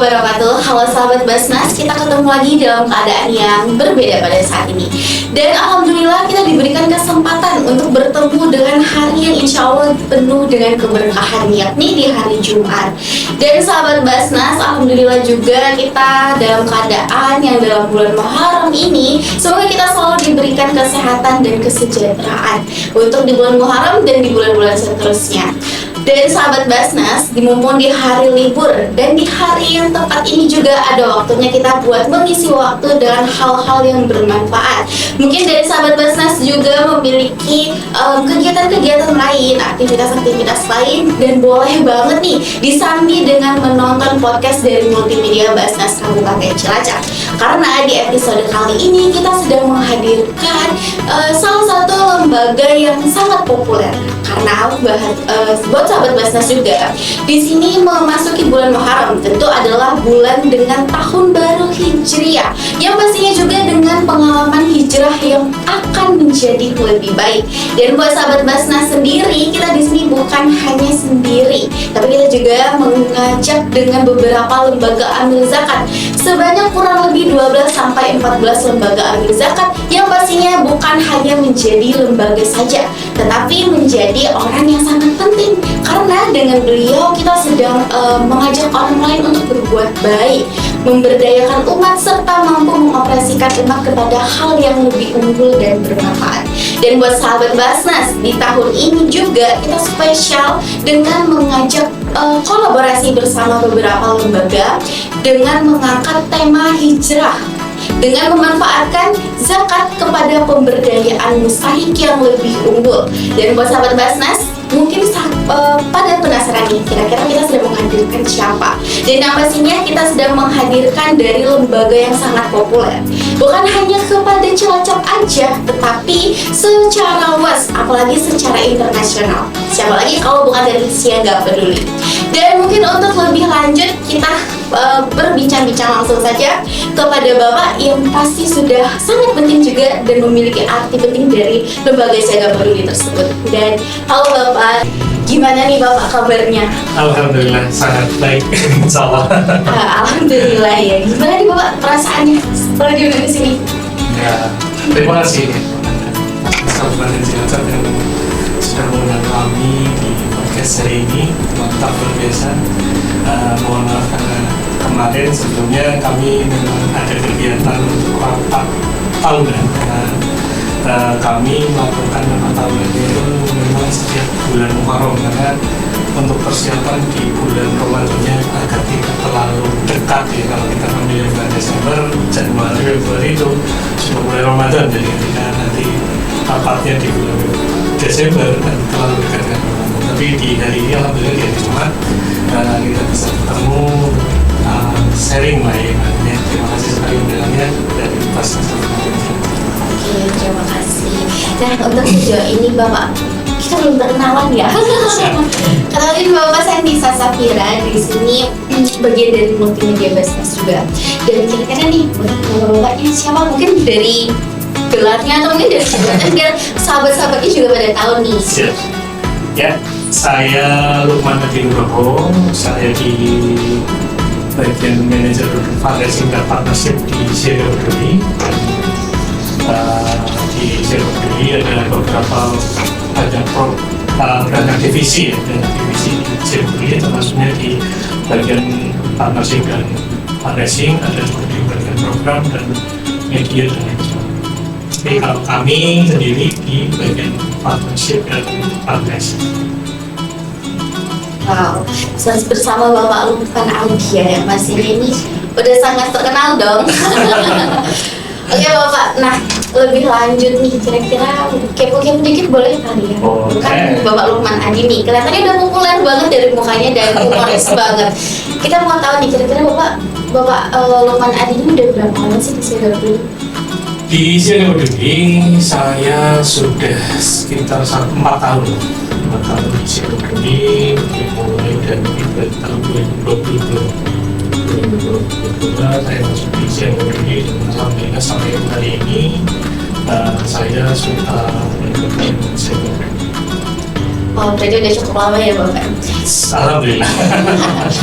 wabarakatuh. Halo sahabat Basnas, kita ketemu lagi dalam keadaan yang berbeda pada saat ini. Dan alhamdulillah kita diberikan kesempatan untuk bertemu dengan hari yang insya Allah penuh dengan keberkahan, yakni di hari Jumat. Dan sahabat Basnas, alhamdulillah juga kita dalam keadaan yang dalam bulan Muharram ini, semoga kita selalu diberikan kesehatan dan kesejahteraan untuk di bulan Muharram dan di bulan-bulan seterusnya. Dan sahabat Basnas, mumpung di hari libur dan di hari yang tepat ini juga ada waktunya kita buat mengisi waktu dengan hal-hal yang bermanfaat. Mungkin dari sahabat Basnas juga memiliki kegiatan-kegiatan lain, aktivitas-aktivitas lain, dan boleh banget nih disambi dengan menonton podcast dari multimedia Basnas Kabupaten Cilacap. Karena di episode kali ini kita sedang menghadirkan salah satu lembaga yang sangat populer. Karena buat sahabat Basnas juga, di sini memasuki bulan Muharram tentu adalah bulan dengan tahun baru Hijriah, yang pastinya juga dengan pengalaman hijrah yang akan menjadi lebih baik. Dan buat sahabat Basnas sendiri, kita di sini bukan hanya sendiri, tapi kita juga mengajak dengan beberapa lembaga amil zakat sebanyak kurang lebih 12 sampai 14 lembaga amil zakat yang pastinya bukan hanya menjadi lembaga saja, tetapi menjadi orang yang sangat penting. Karena dengan beliau kita sedang mengajak orang lain untuk berbuat baik, memberdayakan umat, serta mampu mengoperasikan umat kepada hal yang lebih unggul dan bermanfaat. Dan buat sahabat Basnas, di tahun ini juga kita spesial dengan mengajak kolaborasi bersama beberapa lembaga dengan mengangkat tema hijrah, dengan memanfaatkan zakat kepada pemberdayaan mustahik yang lebih unggul. Dan buat sahabat Basnas, mungkin pada penasaran nih, kira-kira kita sedang menghadirkan siapa? Dan yang pastinya kita sedang menghadirkan dari lembaga yang sangat populer, bukan hanya kepada Cilacap aja, tetapi secara luas, apalagi secara internasional. Siapa lagi kalau bukan dari Siaga Peduli. Dan mungkin untuk lebih lanjut, kita berbincang-bincang langsung saja kepada Bapak yang pasti sudah sangat penting juga dan memiliki arti penting dari lembaga Siaga Peduli tersebut. Dan halo Bapak, gimana nih Bapak kabarnya? Alhamdulillah sangat baik, insya Allah. Alhamdulillah ya. Gimana nih Bapak perasaannya setelah diundang ke sini? Ya, terima kasih Kabupaten Cilacap yang sudah mengundang kami di podcast hari ini. Mantap, luar biasa. Mohon maaf karena kemarin sebelumnya kami memang ada kegiatan untuk rapat tahunan, karena kami melakukan rapat tahunan itu memang setiap bulan Muharram, karena untuk persiapan di bulan Ramadannya agar tidak terlalu dekat ya. Kalau kita ambil bulan Desember, Januari, Februari itu sudah mulai Ramadan, jadi ketika nanti rapatnya di bulan Desember dan terlalu dekat dengan Ramadan. Tapi di hari ini alhamdulillah di hari Jumat kita bisa ketemu, sharing lah ya. Terima kasih sekali undangannya dari Basnas. Oke, terima kasih. Nah, untuk sejauh ini Bapak, kita belum terkenalan ya. Kenalin Bapak, saya Nisa Safira, di sini bagian dari multimedia Basnas juga. Dan kira-kira nih, Bapaknya siapa? Mungkin dari gelarnya atau mungkin dari jabatan, biar sahabat-sahabatnya juga pada tahu nih. Siap. Ya, saya Lukman Hadi Nugroho, saya di bagian manajer fundraising dan partnership di Siaga Peduli. Di Siaga Peduli ada beberapa banyak divisi ya, banyak divisi di Siaga Peduli, termasuknya di bagian partnership dan fundraising, ada juga di bagian program dan media dan lain sebagainya. Tapi kalau kami sendiri di bagian partnership dan fundraising. Wow, bersama Bapak Lukman Audia yang pastinya ini udah sangat terkenal dong. Oke Bapak, nah lebih lanjut nih, kira-kira kepo-kepo dikit boleh kali ya? Kan Bapak Lukman Adi nih, kelihatannya udah populer banget dari mukanya dan humoris banget. Kita mau tahu nih, kira-kira Bapak Lukman Adi ini udah berapa lama sih di Siaga Peduli? Di Siaga Peduli saya sudah sekitar 4 tahun. 4 tahun di Siaga Peduli, mulai dari tahun 2022 saya masuk di Siaga Peduli, dan alhamdulillah sampai hari ini saya sudah bergabung dengan Siaga Peduli. Oh, berarti udah cukup lama ya Bapak? Alhamdulillah.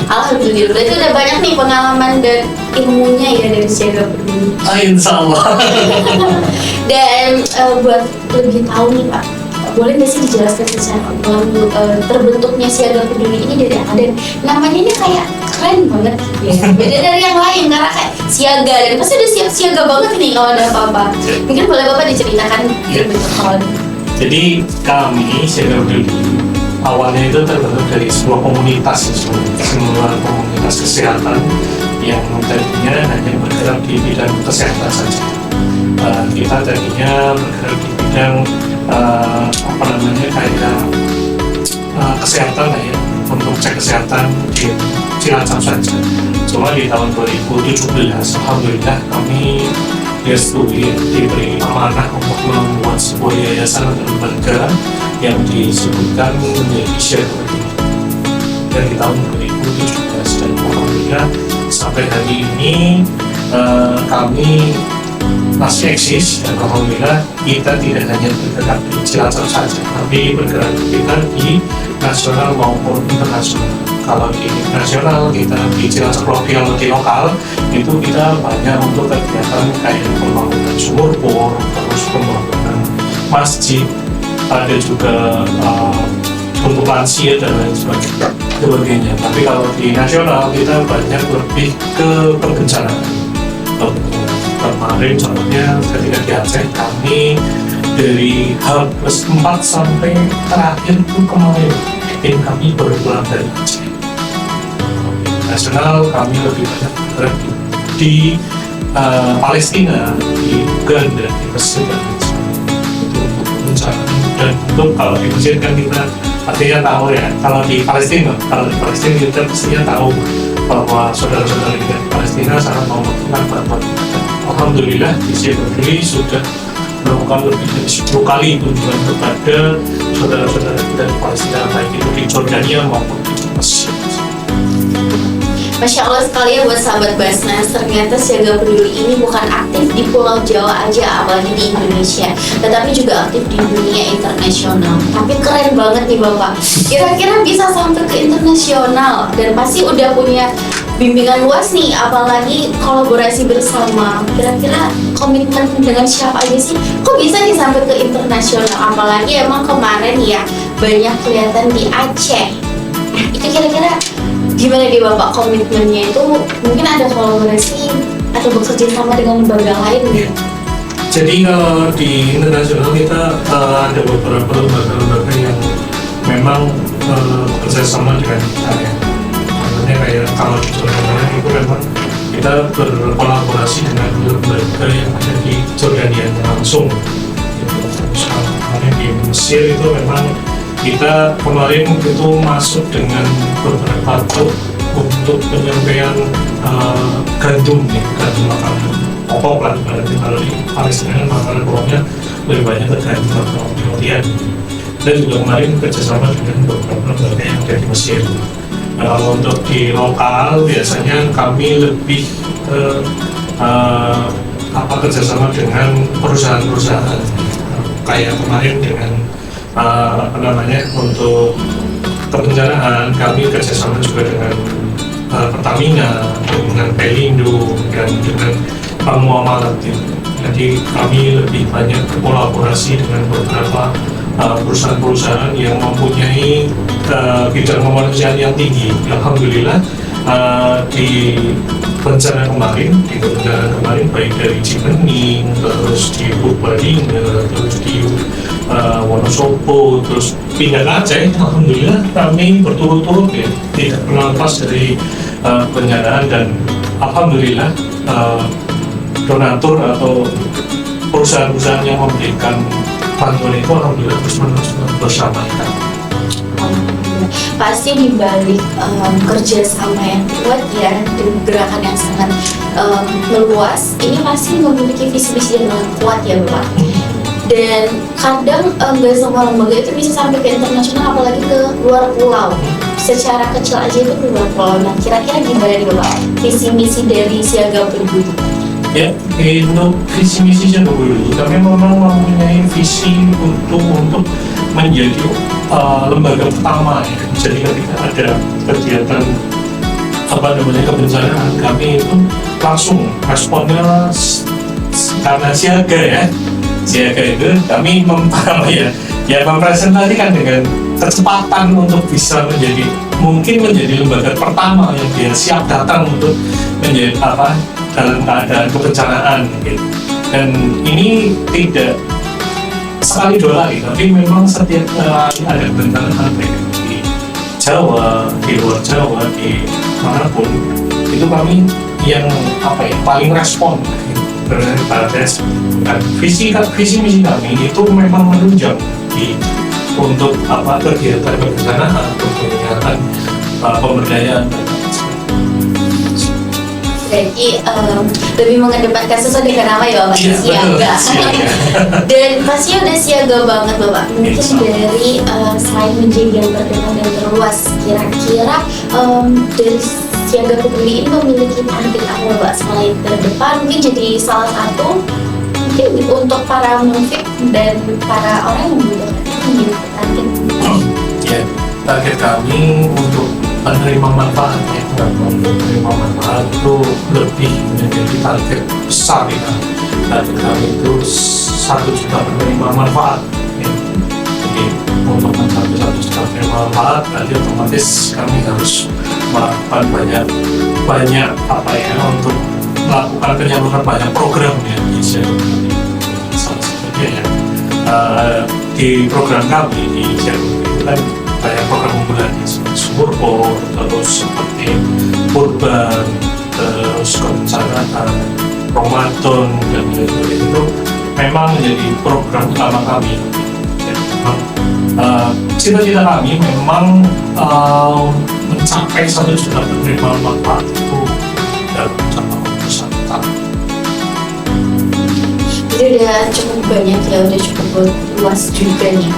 Alhamdulillah, berarti udah banyak nih pengalaman dan ilmunya ya dari Siaga Peduli. Insya Allah. Dan buat lebih tahu nih Pak, boleh nggak sih dijelaskan secara umum terbentuknya Siaga Peduli ini dari apa? Dan namanya ini kayak keren banget ya, beda dari yang lain karena kayak siaga dan pasti ada siaga banget nih kalau ada apa-apa. Mungkin boleh Bapak diceritakan bentuk awalnya. Jadi kami Siaga Peduli awalnya itu terbentuk dari sebuah komunitas, sebuah komunitas kesehatan yang tadinya hanya bergerak di bidang kesehatan saja. Kita tadinya bergerak di bidang kayak kesehatan lah ya, untuk cek kesehatan di Cilacap saja. Cuma di tahun 2017, alhamdulillah kami diberi amanah untuk membuat sebuah yayasan atau lembaga yang disebutkan menjadi Siaga Peduli. Dari tahun 2017 dan alhamdulillah sampai hari ini kami masih eksis dan alhamdulillah kita tidak hanya bergerak di Cilacap saja, tapi bergerak kita di nasional maupun internasional. Kalau di nasional kita di Cilacap lokal itu kita banyak untuk kegiatan kayak pembangunan sumur bor, terus pembangunan masjid, ada juga untuk lansia dan lain sebagainya. Tapi kalau di nasional kita banyak lebih ke kebencanaan. Kemarin contohnya ketika di Aceh kami dari H+4 sampai terakhir itu kemarin tim kami baru pulang dari Aceh. Nasional kami lebih banyak bergerak di Palestina, di Uganda, di Mesir dan lain sebagainya. Itu untuk bencana. Dan untuk kalau di Mesir kan kita artinya tahu ya, kalau di Palestina kita pastinya tahu bahwa saudara-saudara kita di Palestina sangat membutuhkan bantuan. Alhamdulillah di Siaga Peduli sudah melakukan lebih dari 10 kali kunjungan kepada saudara-saudara kita di Palestina, baik itu di Jordania maupun di Mesir. Masya Allah sekali ya buat sahabat Basnas, ternyata Siaga Peduli ini bukan aktif di Pulau Jawa aja, apalagi di Indonesia, tetapi juga aktif di dunia internasional. Tapi keren banget nih Bapak, kira-kira bisa sampai ke internasional dan pasti udah punya bimbingan luas nih, apalagi kolaborasi bersama. Kira-kira komitmen dengan siapa aja sih? Kok bisa nih sampai ke internasional? Apalagi emang kemarin ya banyak kelihatan di Aceh. Itu kira-kira gimana di Bapak komitmennya itu? Mungkin ada kolaborasi atau bekerja sama dengan lembaga lain nih? Jadi kalau di internasional kita ada beberapa lembaga-lembaga yang memang bekerjasama dengan kita ya. Contohnya kayak kalau di Jordania itu memang kita berkolaborasi dengan lembaga yang ada di Jordania langsung. Kemarin di Mesir itu memang kita kemarin itu masuk dengan beberapa truk untuk penyampaian gandum makanan pokok lah. Kalau di Palestina makanan pokoknya lebih banyak ke gandum atau kemudian. Dan juga kemarin kerjasama dengan beberapa lembaga yang ada di Mesir. Kalau untuk di lokal biasanya kami lebih kerjasama dengan perusahaan-perusahaan kayak kemarin dengan untuk kebencanaan kami kerjasama juga dengan Pertamina, dengan Pelindo dan dengan Bank Muamalat. Jadi kami lebih banyak berkolaborasi dengan beberapa perusahaan-perusahaan yang mempunyai bidang kemanusiaan yang tinggi. Alhamdulillah di bencana kemarin baik dari Cibening, terus di Purbalingga, terus di Wonosobo, terus pindah ke Aceh. Alhamdulillah kami berturut-turut ya tidak pernah lepas dari pendanaan dan alhamdulillah donatur atau perusahaan-perusahaan yang memberikan bantuan itu alhamdulillah terus-menerus bersama kita. Pasti dibalik kerjasama yang kuat ya dan gerakan yang sangat meluas, ini pasti memiliki visi-visi yang sangat kuat ya Bapak. Dan kadang nggak semua lembaga itu bisa sampai ke internasional, apalagi ke luar pulau. Secara kecil aja itu ke luar pulau. Nah kira-kira gimana nih Bapak visi misi dari Siaga Peduli? Ya, untuk visi misinya dulu, kami memang mempunyai visi untuk menjadi lembaga pertama ya. Jadi ketika ada kegiatan kebencanaan, kami itu langsung responnya karena siaga itu kami mempresentasikan dengan kecepatan untuk bisa menjadi lembaga pertama yang dia siap datang untuk menjadi dalam keadaan kebencanaan gitu. Dan ini tidak sekali dua kali, tapi memang setiap kali ada kebencanaan di Jawa, di luar Jawa, di manapun, itu kami yang paling respon pada visi misi kami itu memang menunjang untuk kegiatan kebencanaan, untuk kegiatan pemberdayaan. Jadi lebih mengedepankan sesuai dengan nama ya Pak, siaga. Dan pasti udah siaga banget Bapak. Mungkin dari selain menjadi yang terdepan dan terluas, kira-kira dari siaga peduli ini memiliki target apa Bapak selain terdepan? Mungkin jadi salah satu mungkin untuk para munafik dan para orang yang membutuhkan target. Ya, target kami untuk penerima manfaat untuk penerima manfaat itu lebih menjadi target besar ya. Target kami itu 1 juta penerima manfaat ya. Jadi untuk mencapai 1 juta penerima manfaat nanti otomatis kami harus melakukan banyak untuk melakukan penyaluran banyak program ya. Salah satunya ya di program kami di Jarum itu kan banyak program unggulan seperti Sumurpo, terus seperti Urban, terus kebencanaan, Ramadan dan lain-lain itu memang menjadi program utama kami. Jadi memang cita-cita kami memang mencapai 1 juta penerima manfaat itu dalam jangka waktu 1 tahun. Jadi udah cukup banyak ya, udah cukup luas juga nih.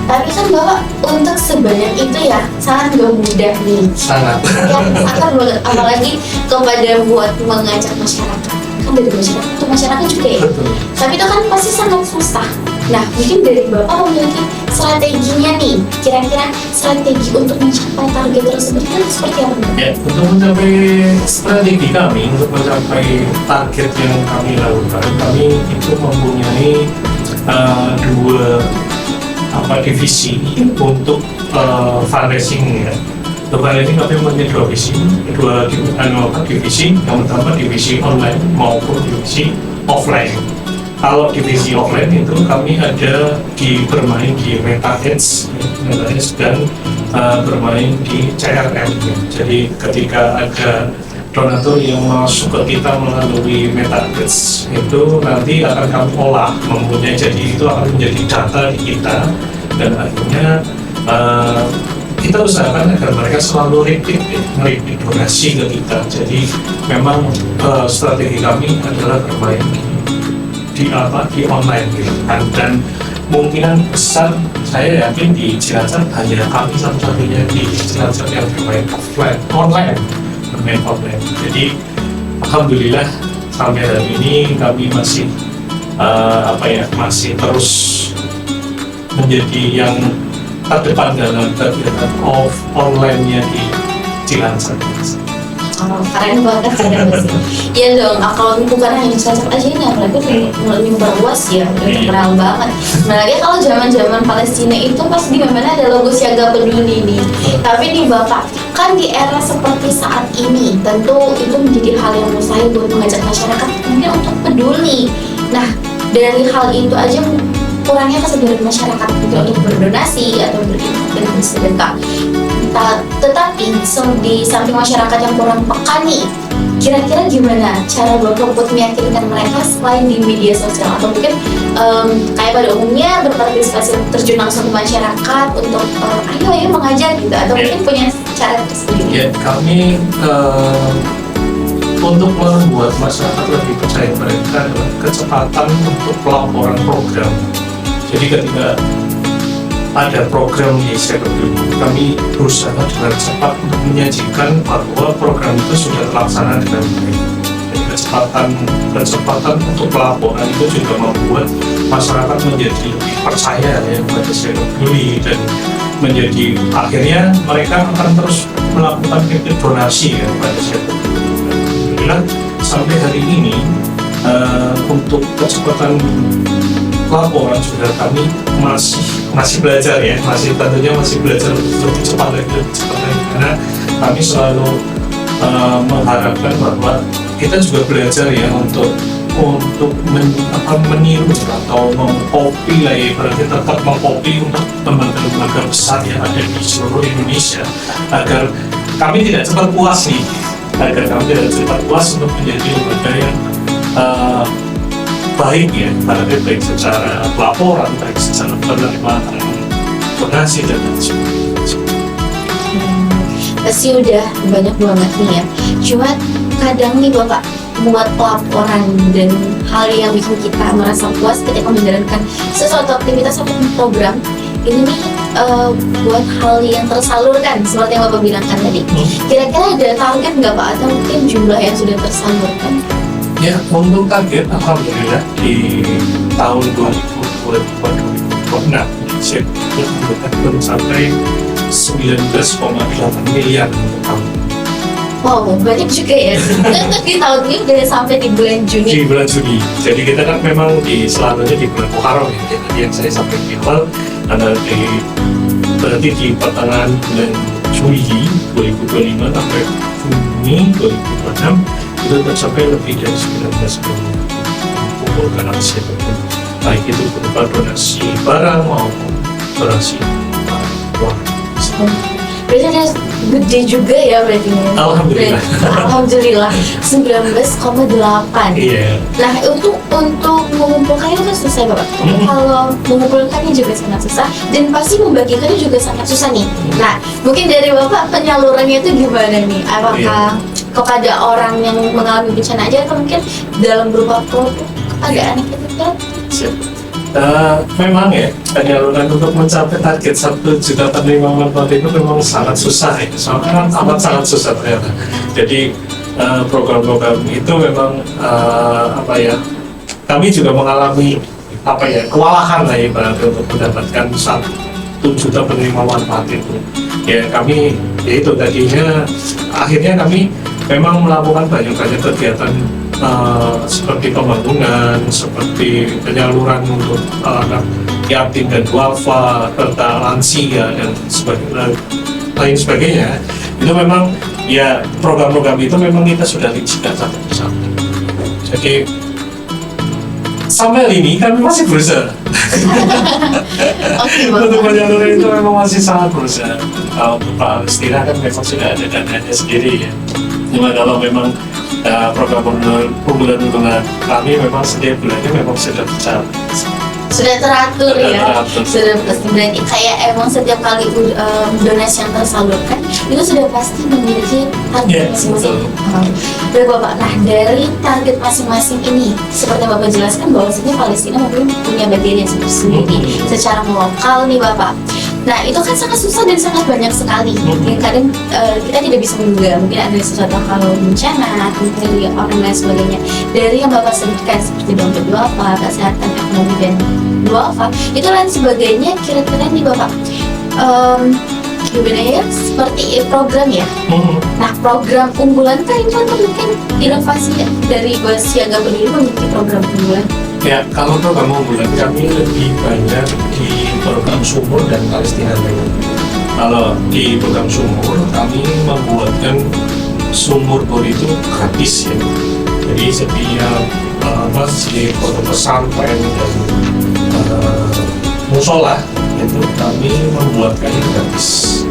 Tapi kan Bapak untuk sebanyak itu ya sangat gak mudah nih. Sangat. Ya, sangat banget. Apalagi kepada buat mengajak masyarakat. Kan dari masyarakat untuk masyarakat juga ya. Betul. Tapi itu kan pasti sangat susah. Nah mungkin dari Bapak memiliki strateginya nih. Kira-kira strategi untuk mencapai target tersebut kan seperti apa? Ya, untuk mencapai strategi kami, untuk mencapai target yang kami lakukan, kami itu mempunyai 2 divisi untuk fundraising ya. Untuk fundraising kami mempunyai 2 divisi. Yang pertama divisi online maupun divisi offline. Kalau divisi offline itu kami ada bermain di MetaHeads dan bermain di CRM. Jadi ketika ada donatur yang masuk ke kita melalui MetaHeads itu nanti akan kami olah jadi itu akan menjadi data di kita dan akhirnya kita usahakan agar mereka selalu repeat donasi ke kita. Jadi memang strategi kami adalah bermain di online gitu kan, dan kemungkinan besar saya yakin di Cilacap hanya kami satu-satunya di Cilacap yang bermain online. Jadi alhamdulillah sampai hari ini kami masih masih terus menjadi yang terdepan dalam kegiatan online-nya di Cilacap. Oh, keren banget sih. Iya dong, kalau bukan hanya Cilacap aja ini, apalagi mulai luas ya, udah terkenal banget. Sebenarnya kalau zaman Palestina itu pas di mana ada logo siaga peduli nih. Tapi nih Bapak, kan di era seperti saat ini, tentu itu menjadi hal yang mustahil buat mengajak masyarakat mungkin untuk peduli. Nah, dari hal itu aja kurangnya kesadaran masyarakat untuk berdonasi atau berinfak dan bersedekah. Tetapi di samping masyarakat yang kurang peka nih, kira-kira gimana cara Bapak buat meyakinkan mereka selain di media sosial atau mungkin kayak pada umumnya berpartisipasi terjun langsung ke masyarakat untuk ayo mengajar gitu, atau mungkin punya cara tersendiri? Ya, kami untuk membuat masyarakat lebih percaya mereka adalah kecepatan untuk pelaporan program. Jadi ketika ada program di sektor kami berusaha dengan cepat untuk menyajikan bahwa program itu sudah terlaksana dengan baik. Jadi kesempatan untuk pelaporan itu juga membuat masyarakat menjadi lebih percaya ya pada sistem peduli, dan menjadi akhirnya mereka akan terus melakukan donasi ya pada sistem peduli. Alhamdulillah sampai hari ini untuk kecepatan laporan juga kami masih belajar ya, tentunya masih belajar lebih cepat lagi, karena kami selalu mengharapkan bahwa kita juga belajar ya untuk meniru atau mengcopy lah ya, berarti tetap mengcopy untuk lembaga-lembaga besar yang ada di seluruh Indonesia, agar kami tidak cepat puas nih, untuk menjadi lembaga yang baik ya, baik secara pelaporan, baik secara penerimaan donasi dan lain sebagainya. Pasti udah banyak banget nih ya. Cuma kadang nih Bapak buat pelaporan dan hal yang bikin kita merasa puas ketika menjalankan sesuatu aktivitas atau program ini nih buat hal yang tersalurkan seperti yang Bapak bilang kan tadi. Kira-kira ada target nggak Pak, atau mungkin jumlah yang sudah tersalurkan? Ya, untuk target alhamdulillah di tahun 2022 saya belum sampai 19,8 miliar untuk tahun ini. Wow, banyak juga ya. Di tahun ini udah sampai di bulan Juni. Di bulan Juni. Jadi kita kan memang selanjutnya di bulan Muharram ya. Jadi yang saya sampaikan di awal berarti di pertengahan bulan Juli 2025 sampai Juni 2026 itu tercapai lebih dari 19 miliar mengumpulkan aksi baik itu berupa donasi barang maupun donasi uang. Berarti ada gede juga ya berarti. Alhamdulillah. Alhamdulillah 19,8. Iya. Nah untuk mengumpulkannya itu kan susah Bapak. Kalau mengumpulkannya juga sangat susah dan pasti membagikannya juga sangat susah nih. Nah mungkin dari Bapak penyalurannya itu gimana nih? Apakah kepada orang yang mengalami bencana aja atau mungkin dalam berupa produk kepada anak kita? Memang ya, penyaluran untuk mencapai target 1 juta penerima manfaat itu memang sangat susah ya, sangat susah ternyata. Jadi program-program itu memang kami juga mengalami kewalahan lah ya berarti untuk mendapatkan 1 juta penerima manfaat itu. Ya kami yaitu tadinya akhirnya kami memang melakukan banyak kegiatan seperti pembangunan, seperti penyaluran untuk anak yatim dan duafa, serta lansia dan lain sebagainya. Itu memang ya program-program itu memang kita sudah rincikan satu persatu. Jadi sampai ini kami masih berusaha. Untuk penyaluran itu memang masih sangat berusaha. Untuk Palestina kan memang sudah ada dananya sendiri ya. Cuma kalau memang program unggulan kami memang setiap bulannya memang sudah berjalan. Sudah teratur ya, sudah pasti. Berarti kayak emang setiap kali donasi yang tersalurkan itu sudah pasti memiliki target masing-masing. Baik Bapak, nah dari target masing-masing ini seperti Bapak jelaskan bahwasanya Palestina mungkin punya bagian yang sendiri secara lokal nih Bapak. Nah itu kan sangat susah dan sangat banyak sekali. Yang kadang kita tidak bisa menduga, mungkin ada sesuatu hal bencana, mungkin orang lain sebagainya. Dari yang Bapak sebutkan seperti dompet duafa, kesehatan ekonomi dan duafa, itu lain sebagainya. Kira-kira nih Bapak, gimana ya? Seperti program ya. Nah program unggulan kan itu mungkin inovasi dari Siaga Peduli memiliki program unggulan. Ya, kalau program unggulan kami lebih banyak di program sumur dan Palestina. Kalau di program sumur kami membuatkan sumur bor itu gratis ya. Jadi setiap masjid, pondok pesantren dan musola itu kami membuatkannya gratis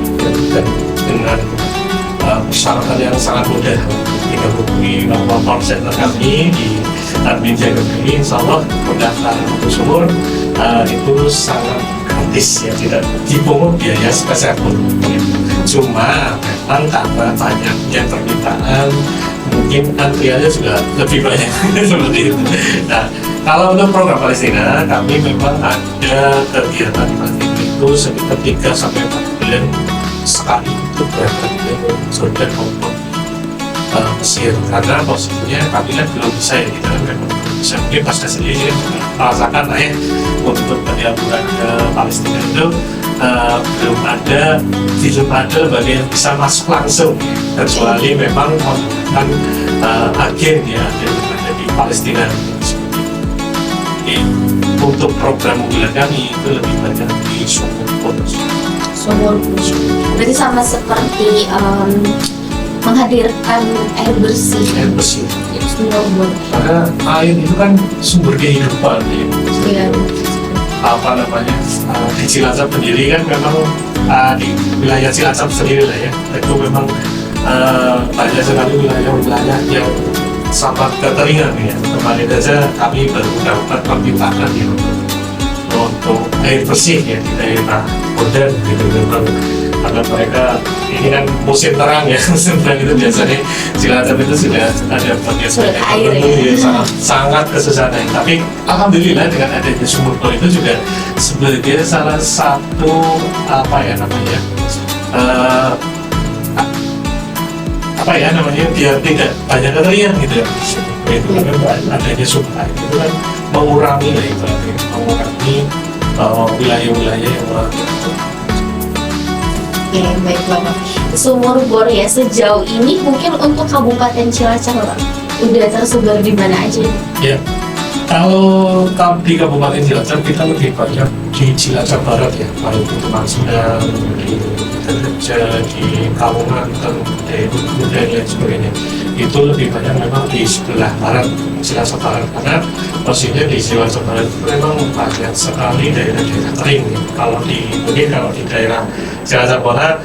dan dengan persyaratan yang sangat mudah. Kita hubungi nomor call kami di admin Siaga Peduli, insya Allah pendaftaran untuk sumur itu sangat gratis ya, tidak dipungut biaya sepeser pun. Cuma memang karena banyaknya permintaan, mungkin antriannya juga lebih banyak seperti itu. Nah, kalau untuk program Palestina, kami memang ada kegiatan di Palestina itu sekitar 3 sampai 4 bulan sekali itu berangkat ke Jordan maupun Mesir, karena posisinya kami kan belum bisa ya, kita kan belum bisa, mungkin pasca sendiri kan juga merasakan lah ya, untuk penyaburan ke Palestina itu belum ada lembaga yang bisa masuk langsung ya, kecuali memang menggunakan agen ya, yang ada di Palestina. Jadi, untuk program unggulan kami itu lebih banyak di Sumur. Berarti sama seperti menghadirkan air bersih. Air bersih. Sumur. Karena air itu kan sumber kehidupan ya. Iya. Apa namanya, di Cilacap sendiri kan memang di wilayah Cilacap sendiri lah ya, itu memang banyak sekali wilayah-wilayah yang sangat kekeringan ya. Kemarin saja kami baru dapat permintaan ya untuk air bersih ya di daerah Bondan gitu, memang karena mereka ini kan musim terang ya, musim terang itu biasanya Cilacap itu sudah ada Sudah air ya, sangat kesusahan. Tapi alhamdulillah dengan adanya sumur bor itu juga sebagai salah satu biar tidak banyak kekeringan gitu ya. Itu kan adanya sumber air itu kan mengurangi lah itu, mengurangi wilayah-wilayah yang Oke, baik Bapak. Sumur bor ya, sejauh ini mungkin untuk Kabupaten Cilacap Pak, udah tersebar di mana aja? ya. Kalau di Kabupaten Cilacap kita lebih banyak di Cilacap Barat ya, baik itu Mansudang, di Terja, di Kalimantan, dan lain sebagainya. Itu lebih banyak memang di sebelah barat, Cilacap Barat, karena posisinya di Cilacap Barat itu memang banyak sekali daerah-daerah kering ya. Kalau di daerah Cilacap Barat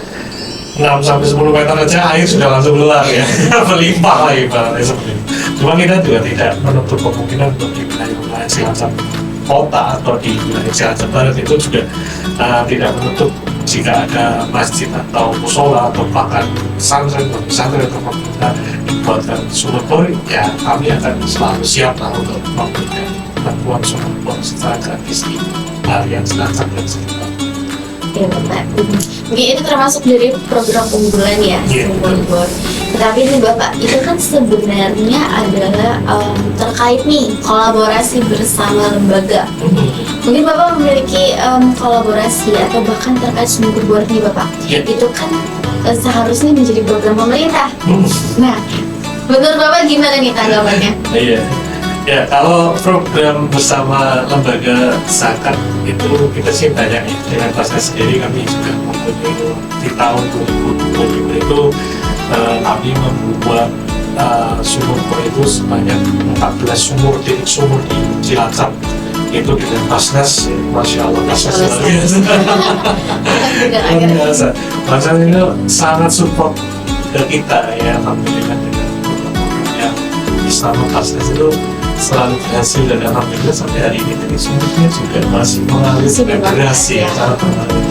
6-10 meter aja air sudah langsung keluar ya, melimpah lah ibaratnya seperti itu. Cuma kita juga tidak menutup kemungkinan untuk di wilayah Cilacap Kota atau di wilayah Cilacap Barat itu juga tidak menutup jika ada masjid atau musola atau bahkan pesantren atau pemerintah dibuatkan sumur bor, ya kami akan selalu siap lah untuk memberikan bantuan sumur bor secara gratis di yang Cilacap dan sekitar. Ya Bapak, mungkin itu termasuk dari program unggulan ya, sumur bor. Tetapi ini Bapak, itu kan sebenarnya adalah terkait nih kolaborasi bersama lembaga. Mungkin Bapak memiliki kolaborasi atau bahkan terkait sumur bor nih Bapak. Itu kan seharusnya menjadi program pemerintah. Nah, menurut Bapak gimana nih tanggapannya? Iya. Ya, kalau program bersama lembaga zakat itu kita sih banyak ya. Dengan pasca sendiri kami juga mempunyai di tahun 2020 itu kami membuat sumur bor itu sebanyak 14 sumur di Cilacap. Itu dengan Basnas, Masya Allah, Basnas luar biasa. Basnas itu sangat support ke kita ya, alhamdulillah dengan program yang bersama Basnas itu selalu berhasil, dan alhamdulillah sampai hari ini dari sumurnya juga masih mengalir dengan deras ya, sangat mengalir.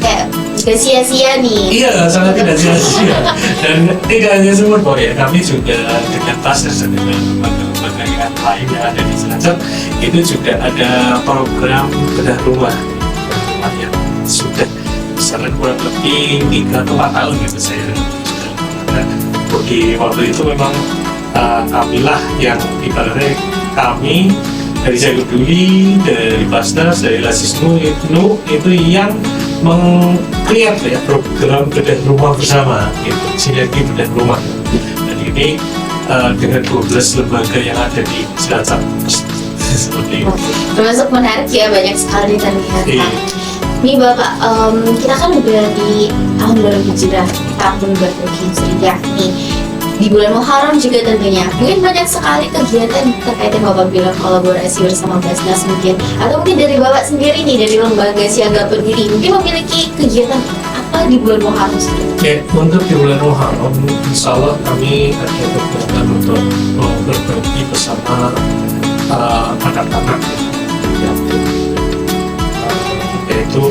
Kayak gak sia-sia nih. Iya, sangat tidak sia-sia. Dan tidak hanya sumur bor ya, kami juga dengan Basnas dan dengan lembaga yang lain yang ada di Cilacap itu juga ada program bedah rumah yang sudah besaran kurang lebih 3 atau 4 tahun gitu saya sudah melakukan. Di waktu itu memang kamilah yang ibaratnya kami dari Jago Duli, dari Basnas, dari Lasisnu itu yang meng-create ya program bedah rumah bersama gitu, sinergi bedah rumah. Dan ini dengan 12 lembaga yang ada di Cilacap seperti itu. Termasuk menarik ya, banyak sekali terlihat. Nih Bapak, kita kan udah di tahun baru Hijrah, tahun baru Hijriah nih, di bulan Muharram juga tentunya. Mungkin banyak sekali kegiatan terkait yang Bapak bilang kolaborasi bersama Basnas mungkin, atau mungkin dari Bapak sendiri nih, dari lembaga Siaga Berdiri, mungkin memiliki kegiatan apa di bulan Muharram sendiri? Oke, untuk di bulan Muharram, insya Allah kami ada kegiatan untuk berbagi bersama anak-anak yang yaitu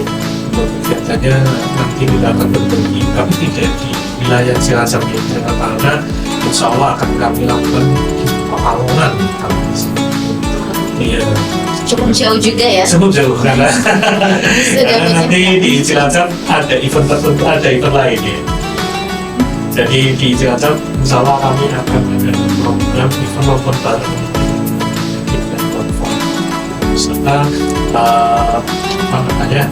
untuk kegiatannya nanti kita akan berbagi, tapi tidak di wilayah Cilacap ini, karena insya Allah akan kami lakukan di Pekalongan kami di sini. Iya. Cukup jauh juga ya? Cukup jauh karena nanti di Cilacap ada event tertentu, ada event lain ya. Jadi di Cilacap, insya Allah kami akan ada program event nonton bareng kita platform serta apa namanya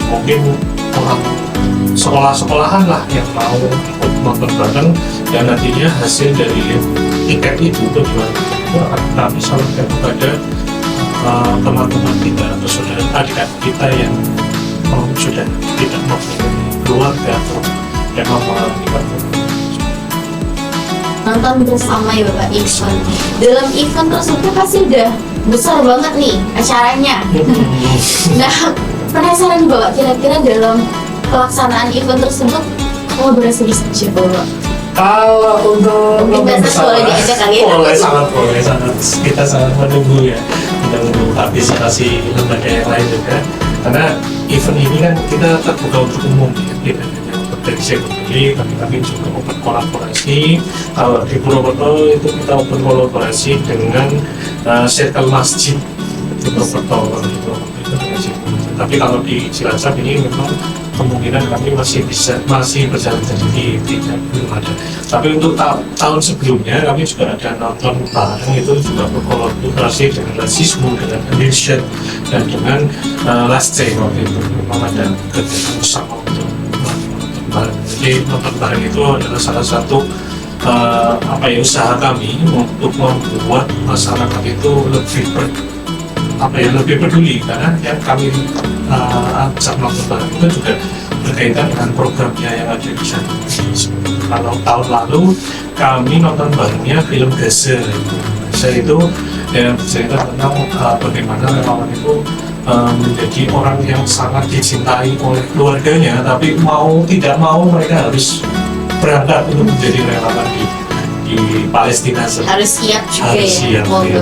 mungkin orang sekolah-sekolahan lah yang mau ikut nonton bareng, dan nantinya hasil dari tiket itu jualan itu akan kami salurkan kepada teman-teman kita atau saudara adik-adik kita yang sudah tidak mempunyai keluarga atau yang mau mengalami nonton bersama ya Bapak event. Dalam event tersebut pasti udah besar banget nih acaranya. Nah, penasaran nih Bapak, kira-kira dalam pelaksanaan event tersebut kolaborasi bisa siapa Bapak? Kalau untuk Mungkin bahasa boleh diajak kali ya? boleh, sangat kita sangat menunggu ya, menunggu partisipasi lembaga yang lain juga, karena event ini kan kita terbuka untuk umum ya, tidak hanya untuk dari sendiri, tapi kami juga open kolaborasi. Kalau di Purwokerto itu kita open kolaborasi dengan Circle Masjid di Purwokerto itu dengan Circle Masjid. Tapi kalau di Cilacap ini memang kemungkinan kami masih berjalan sendiri, tidak belum ada. Tapi untuk tahun sebelumnya kami juga ada nonton bareng, itu juga berkolaborasi dengan Rasisme, dengan Indonesia, dan dengan Last Day waktu itu memang ada kegiatan bersama untuk nonton bareng. Jadi nonton bareng itu adalah salah satu usaha kami untuk membuat masyarakat itu lebih peduli, karena yang kami ajak nonton bareng itu juga berkaitan dengan programnya yang ada di sana. Kalau tahun lalu kami nonton barengnya film Gaza itu yang bercerita tentang bagaimana relawan itu menjadi orang yang sangat dicintai oleh keluarganya, tapi mau tidak mau mereka harus berangkat untuk menjadi relawan di Palestina. Harus siap juga Harus ya. siap, Wow, iya.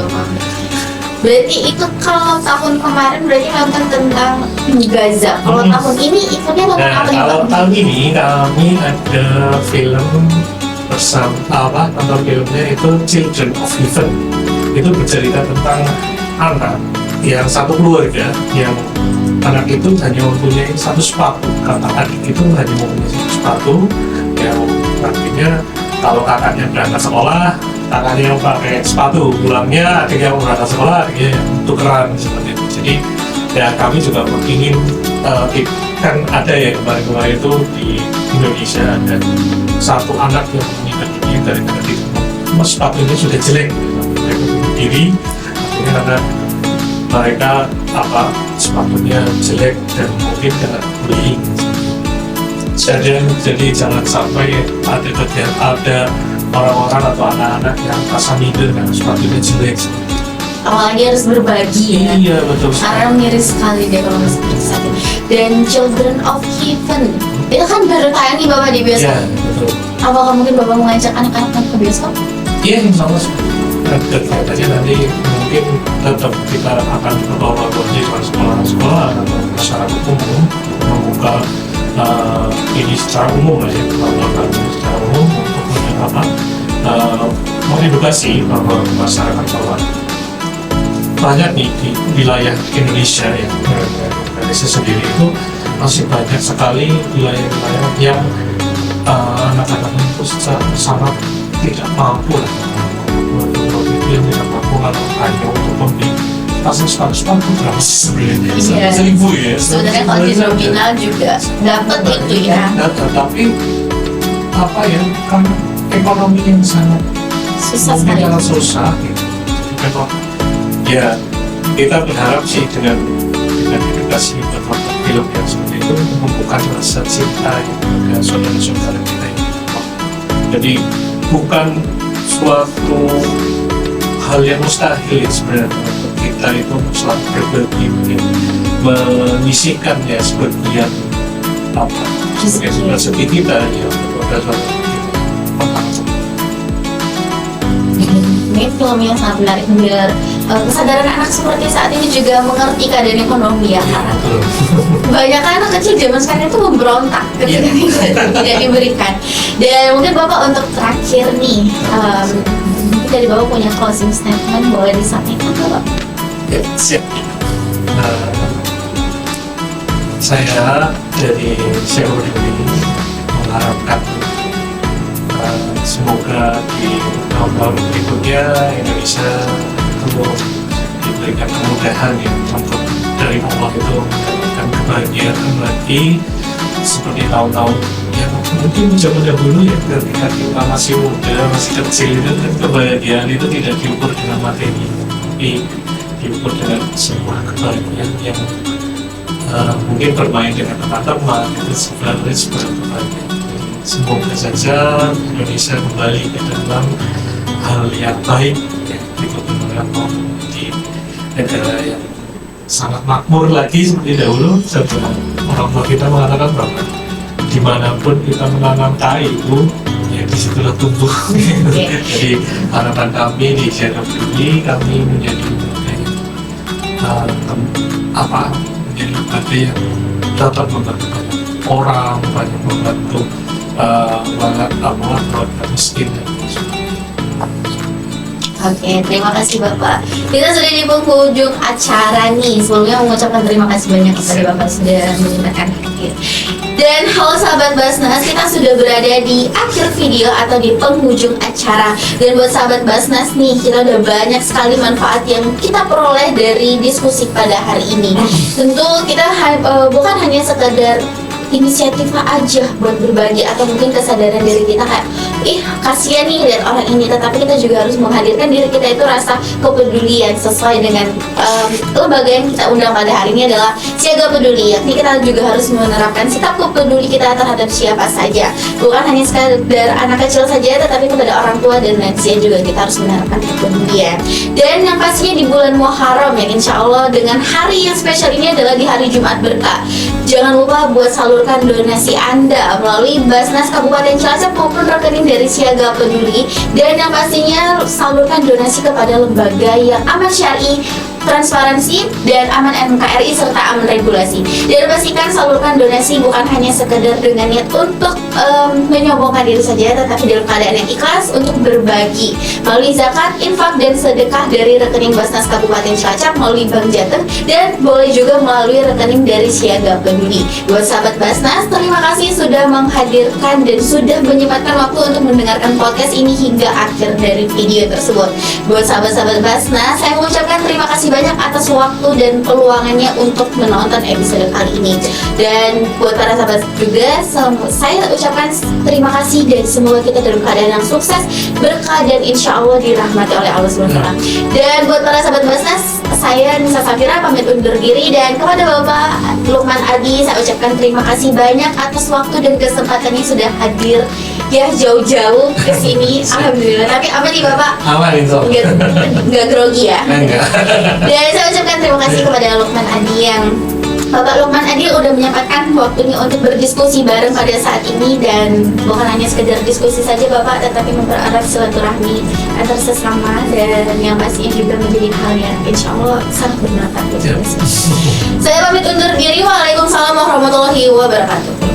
Berarti itu kalau tahun kemarin berarti nonton tentang Gaza. Kalau tahun ini eventnya nonton Nah, apa nih kalau Pak? tahun ini kami ada film bersama nonton filmnya itu Children of Heaven. Itu bercerita tentang anak yang satu keluarga yang anak itu hanya mempunyai satu sepatu, kakak adik itu hanya mempunyai satu sepatu, yang artinya kalau kakaknya berangkat sekolah, kakaknya yang pakai sepatu, pulangnya adiknya mau berangkat sekolah, adiknya yang tukeran seperti itu. Jadi ya kami juga ingin kan ada ya kemarin-kemarin itu di Indonesia ada satu anak yang meninggal dunia dari tadi sepatunya sudah jelek, mereka bunuh diri akhirnya karena mereka sepatunya jelek dan mungkin kena bullying. Jadi jangan sampai ada orang-orang atau anak-anak yang rasa minder karena sepatunya jelek. Awalnya harus berbagi ya. Iya betul sekali. Karena miris sekali deh kalau seperti saat ini. Dan Children of Heaven itu kan baru tayang nih Bapak di bioskop. Iya betul. Apakah mungkin Bapak mengajak anak-anak ke bioskop? Iya insya Allah. Kegiatannya nanti mungkin tetap kita akan membawa dengan sekolah-sekolah atau masyarakat umum membuka ini secara umum ya, melakukan secara umum untuk mengedukasi bahwa masyarakat bahwa banyak nih di wilayah Indonesia ya, Indonesia sendiri itu masih banyak sekali wilayah-wilayah yang anak-anak itu sangat tidak mampu lah, yang tidak mampu kalau hanya untuk membeli pasang sepatu berapa sih sebenarnya? Iya. 1.000 ya. Sebenarnya kalau di nominal juga dapat itu ya. Tapi kan ekonomi yang sangat Susah sekali. sangat susah gitu. Jadi memang ya kita berharap sih dengan edukasi berbagai film yang seperti itu membuka rasa cinta kepada saudara-saudara kita ini. Jadi bukan suatu hal yang mustahil sebenarnya untuk kita itu selalu berbagi, menyisihkan ya sebagian rezeki kita ya kepada saudara kita. Ini film yang sangat menarik biar kesadaran anak seperti saat ini juga mengerti keadaan ekonomi ya, karena banyak anak kecil zaman sekarang itu memberontak ketika tidak diberikan. Dan mungkin Bapak untuk terakhir nih, mungkin dari Bapak punya closing statement, boleh disampaikan Bapak? Ya, siap. Saya dari Seoul ini mengharapkan semoga di tahun-tahun berikutnya Indonesia itu diberikan kemudahan ya untuk dari Allah itu mendapatkan kebahagiaan lagi seperti tahun-tahun yang mungkin zaman dahulu ya, ketika kita masih muda, masih kecil itu kan kebahagiaan itu tidak diukur dengan materi, tapi diukur dengan sebuah kebahagiaan yang mungkin bermain dengan teman-teman itu sebenarnya sebuah kebahagiaan. Semoga saja Indonesia kembali ke dalam hal yang baik ya, diikuti oleh Allah di negara yang sangat makmur lagi seperti dahulu. Sebab orang tua kita mengatakan bahwa dimanapun kita menanam kayu ya disitulah tumbuh. Jadi harapan kami di Siaga Peduli, kami menjadi menjadi lembaga yang dapat membantu banyak orang, banyak membantu keluarga miskin dan Oke, terima kasih Bapak. Kita sudah di penghujung acara nih. Sebelumnya mengucapkan terima kasih banyak kepada Bapak sudah menyempatkan hadir. Dan halo sahabat Basnas, kita sudah berada di akhir video atau di penghujung acara. Dan buat sahabat Basnas nih, kita udah banyak sekali manfaat yang kita peroleh dari diskusi pada hari ini. Tentu kita bukan hanya sekedar inisiatif aja buat berbagi atau mungkin kesadaran dari kita kayak kasihan nih lihat orang ini, tetapi kita juga harus menghadirkan diri kita itu rasa kepedulian sesuai dengan lembaga yang kita undang pada hari ini adalah Siaga Peduli, yakni kita juga harus menerapkan sikap peduli kita terhadap siapa saja, bukan hanya sekadar anak kecil saja tetapi kepada orang tua dan lansia juga kita harus menerapkan kepedulian. Dan yang pastinya di bulan Muharram yang insya Allah dengan hari yang spesial ini adalah di hari Jumat Berkah, jangan lupa buat salurkan donasi Anda melalui Basnas Kabupaten Cilacap maupun rekening dari Siaga Peduli, dan yang pastinya salurkan donasi kepada lembaga yang aman syar'i, transparansi, dan aman NKRI serta aman regulasi. Dan pastikan salurkan donasi bukan hanya sekedar dengan niat untuk menyombongkan diri saja, tetapi dalam keadaan yang ikhlas untuk berbagi melalui zakat, infak, dan sedekah dari rekening Basnas Kabupaten Cilacap melalui Bank Jateng, dan boleh juga melalui rekening dari Siaga Peduli. Buat sahabat Basnas, terima kasih sudah menghadirkan dan sudah menyempatkan waktu untuk mendengarkan podcast ini hingga akhir dari video tersebut. Buat sahabat-sahabat Basnas, saya mengucapkan terima kasih banyak atas waktu dan peluangannya untuk menonton episode kali ini. Dan buat para sahabat juga, saya ucapkan terima kasih dan semoga kita dalam keadaan yang sukses, berkah, dan insya Allah dirahmati oleh Allah SWT. Dan buat para sahabat Basnas, saya Nisa Safira pamit undur diri, dan kepada Bapak Lukman Adi saya ucapkan terima kasih banyak atas waktu dan kesempatannya sudah hadir ya jauh-jauh ke sini. Alhamdulillah. Tapi apa nih Bapak? aman insya Allah. Nggak grogi ya? Enggak. Dan saya ucapkan terima kasih kepada Lukman Adi yang Bapak Lukman Adi udah menyempatkan waktunya untuk berdiskusi bareng pada saat ini, dan bukan hanya sekedar diskusi saja Bapak, tetapi mempererat silaturahmi antar sesama, dan yang pastinya juga menjadi hal yang insya Allah sangat bermanfaat. Saya pamit undur diri. Waalaikumsalam warahmatullahi wabarakatuh.